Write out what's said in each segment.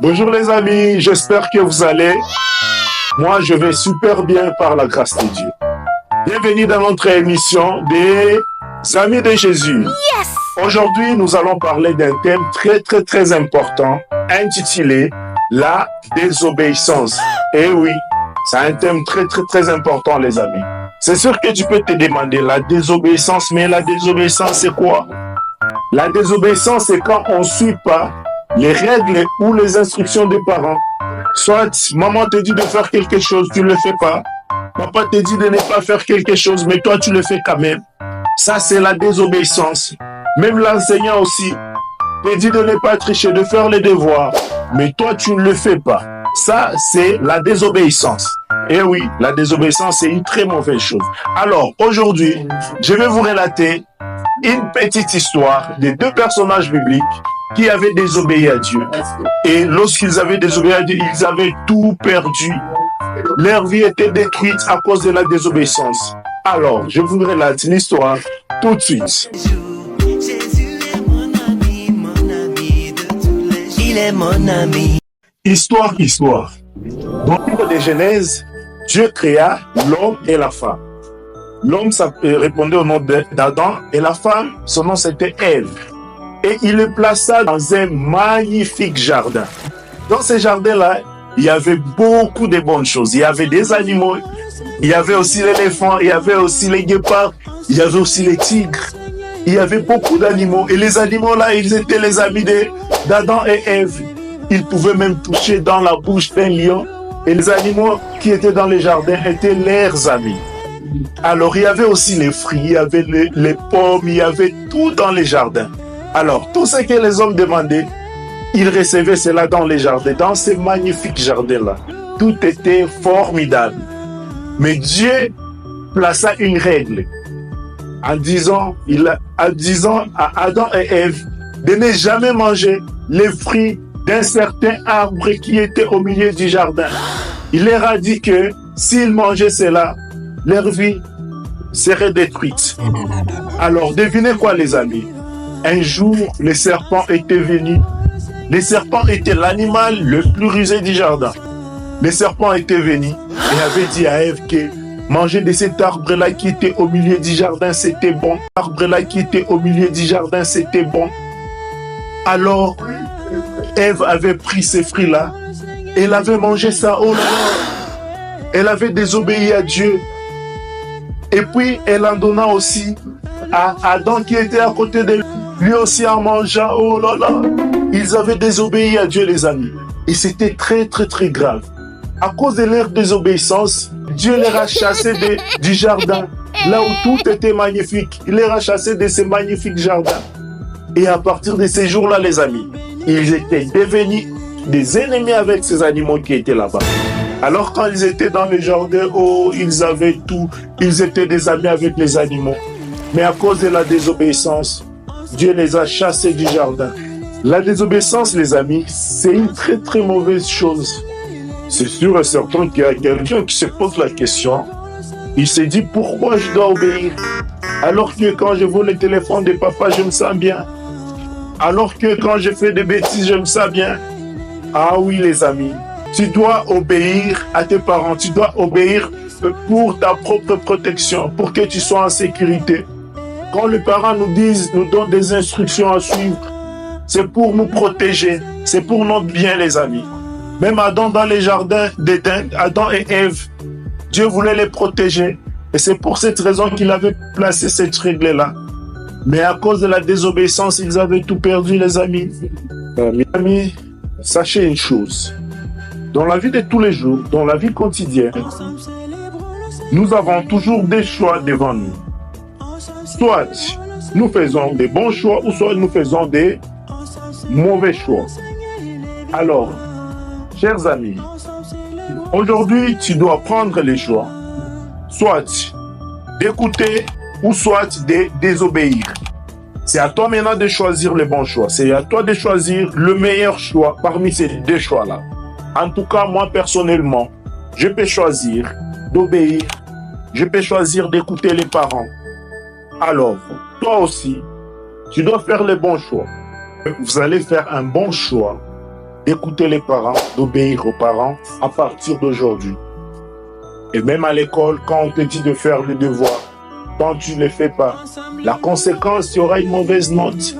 Bonjour les amis, j'espère que vous allez. Moi, je vais super bien par la grâce de Dieu. Bienvenue dans notre émission des Amis de Jésus. Aujourd'hui, nous allons parler d'un thème très important intitulé la désobéissance. Et oui, c'est un thème très important les amis. C'est sûr que tu peux te demander la désobéissance, mais la désobéissance c'est quoi? La désobéissance c'est quand on ne suit pas les règles ou les instructions des parents. Soit maman te dit de faire quelque chose, tu ne le fais pas. Papa te dit de ne pas faire quelque chose, mais toi tu le fais quand même. Ça c'est la désobéissance. Même l'enseignant aussi te dit de ne pas tricher, de faire les devoirs, mais toi tu ne le fais pas. Ça c'est la désobéissance. Et oui, la désobéissance c'est une très mauvaise chose. Alors aujourd'hui, je vais vous relater une petite histoire de deux personnages bibliques qui avaient désobéi à Dieu. Et lorsqu'ils avaient désobéi à Dieu, ils avaient tout perdu. Leur vie était détruite à cause de la désobéissance. Alors, je vous relate l'histoire tout de suite. Il est mon ami. Histoire. Dans le livre de Genèse, Dieu créa l'homme et la femme. L'homme répondait au nom d'Adam et la femme, son nom c'était Ève. Et il le plaça dans un magnifique jardin. Dans ce jardin-là, il y avait beaucoup de bonnes choses. Il y avait des animaux, il y avait aussi l'éléphant, il y avait aussi les guépards, il y avait aussi les tigres. Il y avait beaucoup d'animaux. Et les animaux-là, ils étaient les amis d'Adam et Ève. Ils pouvaient même toucher dans la bouche d'un lion. Et les animaux qui étaient dans les jardins étaient leurs amis. Alors, il y avait aussi les fruits, il y avait les pommes, il y avait tout dans les jardins. Alors, tout ce que les hommes demandaient, ils recevaient cela dans les jardins, dans ces magnifiques jardins-là. Tout était formidable. Mais Dieu plaça une règle en disant à Adam et Ève de ne jamais manger les fruits d'un certain arbre qui était au milieu du jardin. Il leur a dit que s'ils mangeaient cela, leur vie serait détruite. Alors, devinez quoi les amis? Un jour, le serpent était venu. Le serpent était l'animal le plus rusé du jardin. Le serpent était venu et avait dit à Ève que manger de cet arbre-là qui était au milieu du jardin, c'était bon. L'arbre-là qui était au milieu du jardin, c'était bon. Alors, Ève avait pris ces fruits-là. Elle avait mangé ça. Oh là là! Elle avait désobéi à Dieu. Et puis, elle en donna aussi à Adam qui était à côté de lui. Lui aussi en mangeant. Oh là là! Ils avaient désobéi à Dieu, les amis. Et c'était très grave. À cause de leur désobéissance, Dieu les a chassés du jardin. Là où tout était magnifique. Il les a chassés de ces magnifiques jardins. Et à partir de ces jours-là, les amis, ils étaient devenus des ennemis avec ces animaux qui étaient là-bas. Alors quand ils étaient dans le jardin, oh, ils avaient tout. Ils étaient des amis avec les animaux. Mais à cause de la désobéissance, Dieu les a chassés du jardin. La désobéissance, les amis, c'est une très mauvaise chose. C'est sûr et certain qu'il y a quelqu'un qui se pose la question. Il se dit pourquoi je dois obéir? Alors que quand je vole le téléphone de papa, je me sens bien. Alors que quand je fais des bêtises, je me sens bien. Ah oui, les amis. Tu dois obéir à tes parents. Tu dois obéir pour ta propre protection, pour que tu sois en sécurité. Quand les parents nous donnent des instructions à suivre, c'est pour nous protéger. C'est pour notre bien, les amis. Même Adam dans les jardins d'Éden, Adam et Ève, Dieu voulait les protéger. Et c'est pour cette raison qu'il avait placé cette règle-là. Mais à cause de la désobéissance, ils avaient tout perdu, les amis. Mes amis, sachez une chose. Dans la vie de tous les jours, dans la vie quotidienne, nous avons toujours des choix devant nous. Soit nous faisons des bons choix ou soit nous faisons des mauvais choix. Alors, chers amis, aujourd'hui, tu dois prendre les choix. Soit d'écouter ou soit de désobéir. C'est à toi maintenant de choisir le bon choix. C'est à toi de choisir le meilleur choix parmi ces deux choix-là. En tout cas, moi personnellement, je peux choisir d'obéir. Je peux choisir d'écouter les parents. Alors, toi aussi, tu dois faire le bon choix. Vous allez faire un bon choix d'écouter les parents, d'obéir aux parents à partir d'aujourd'hui. Et même à l'école, quand on te dit de faire les devoirs, quand tu ne les fais pas, la conséquence, tu auras une mauvaise note.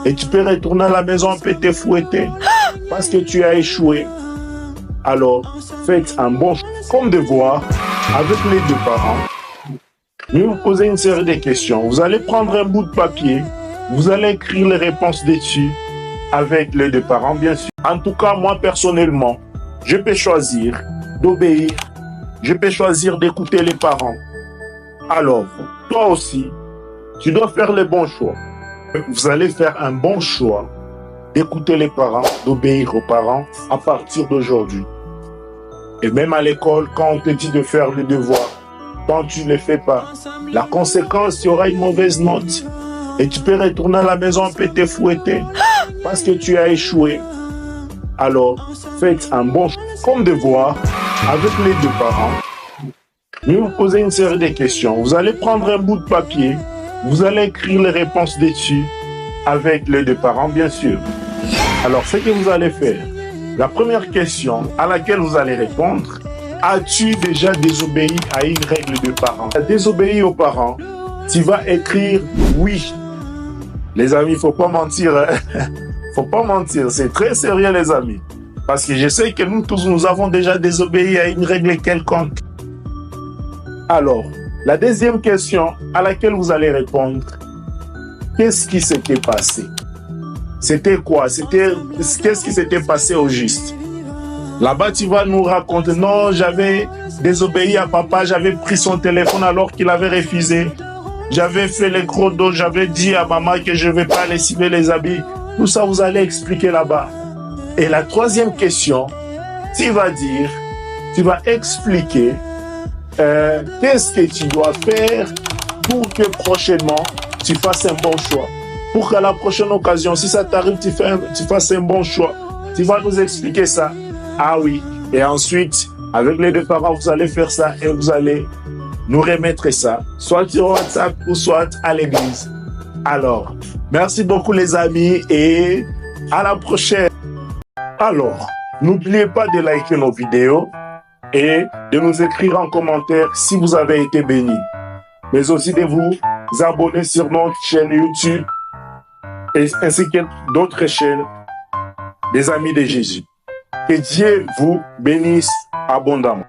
Et tu peux retourner à la maison un peu te fouetter parce que tu as échoué. Alors, faites un bon choix comme devoir avec les deux parents. Je vais vous poser une série de questions. Vous allez prendre un bout de papier, vous allez écrire les réponses dessus avec les deux parents, bien sûr. En tout cas, moi personnellement, je peux choisir d'obéir, je peux choisir d'écouter les parents. Alors, toi aussi, tu dois faire le bon choix. Vous allez faire un bon choix d'écouter les parents, d'obéir aux parents à partir d'aujourd'hui. Et même à l'école, quand on te dit de faire les devoirs, quand tu ne les fais pas, la conséquence, tu auras une mauvaise note. Et tu peux retourner à la maison un peu te fouetter parce que tu as échoué. Alors, faites un bon choix comme devoir avec les deux parents. Je vais vous poser une série de questions. Vous allez prendre un bout de papier, vous allez écrire les réponses dessus avec les deux parents, bien sûr. Alors, ce que vous allez faire, la première question à laquelle vous allez répondre, as-tu déjà désobéi à une règle de parents? Tu as désobéi aux parents, tu vas écrire oui. Les amis, il ne faut pas mentir. Faut pas mentir, c'est très sérieux les amis. Parce que je sais que nous tous, nous avons déjà désobéi à une règle quelconque. Alors, la deuxième question à laquelle vous allez répondre, qu'est-ce qui s'était passé? C'était quoi? Qu'est-ce qui s'était passé au juste? Là-bas, tu vas nous raconter, non, j'avais désobéi à papa, j'avais pris son téléphone alors qu'il avait refusé. J'avais fait les gros dos, j'avais dit à maman que je ne vais pas lessiver les habits. Tout ça, vous allez expliquer là-bas. Et la troisième question, tu vas dire, tu vas expliquer qu'est-ce que tu dois faire pour que prochainement, tu fasses un bon choix. Pour qu'à la prochaine occasion, si ça t'arrive, tu fasses un bon choix. Tu vas nous expliquer ça. Ah oui. Et ensuite, avec les deux parents, vous allez faire ça et vous allez nous remettre ça, soit sur WhatsApp ou soit à l'église. Alors, merci beaucoup les amis et à la prochaine. Alors, n'oubliez pas de liker nos vidéos et de nous écrire en commentaire si vous avez été béni. Mais aussi de vous abonner sur notre chaîne YouTube ainsi que d'autres chaînes des Amis de Jésus. Que Dieu vous bénisse abondamment.